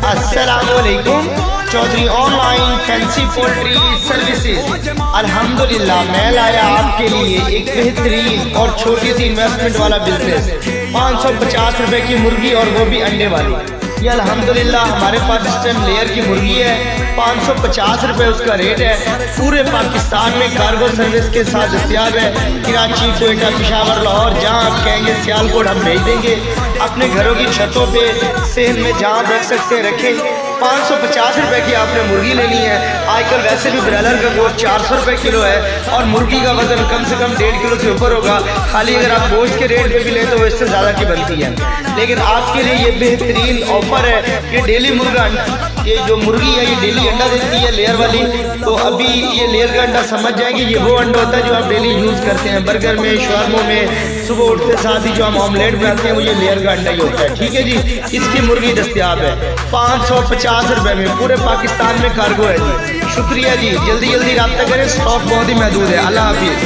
अस्सलामुअलैकुम। Chaudhary online fancy poultry services. अल्हम्दुलिल्लाह मैं लाया आपके लिए एक बेहतरीन और छोटी सी इन्वेस्टमेंट वाला बिजनेस। 550 रुपए की मुर्गी और वो भी अंडे वाली। ये अल्हम्दुलिल्लाह हमारे पास इस टाइम लेयर की मुर्गी है। 550 रुपए उसका रेट है। पूरे पाकिस्तान में कार्गो सर्विस के साथ दस्तियाब है। कराची, कोयटा, पेशावर, लाहौर, जहाँ आप कहेंगे सियालकोट हम भेज देंगे। अपने घरों की छतों पे, सेहन में जहाँ रख सकते हैं रखें। 550 रुपए की आपने मुर्गी लेनी है। आजकल वैसे भी ब्रॉयलर का गोश्त 400 रुपए किलो है और मुर्गी का वजन कम से कम 1.5 किलो से ऊपर होगा। खाली अगर आप गोश्त के रेट पे भी लें तो वो इससे ज़्यादा की बनती है। लेकिन आपके लिए ये बेहतरीन ऑफर है कि डेली मुर्गा, ये जो मुर्गी है ये डेली अंडा देती है लेयर वाली। तो अभी ये लेयर का अंडा समझ जाएंगे, ये वो अंडा होता है जो आप डेली यूज़ करते हैं बर्गर में, शवारमों में। सुबह उठते साथ ही जो हम ऑमलेट बनाते हैं वो ये लेयर का अंडा ही होता है। ठीक है जी, इसकी मुर्गी दस्तियाब है 550 रुपए में। पूरे पाकिस्तान में कार्गो है जी। शुक्रिया जी, जल्दी जल्दी रब्ता करें, स्टॉक बहुत ही महदूद है। अल्लाह हाफिज़।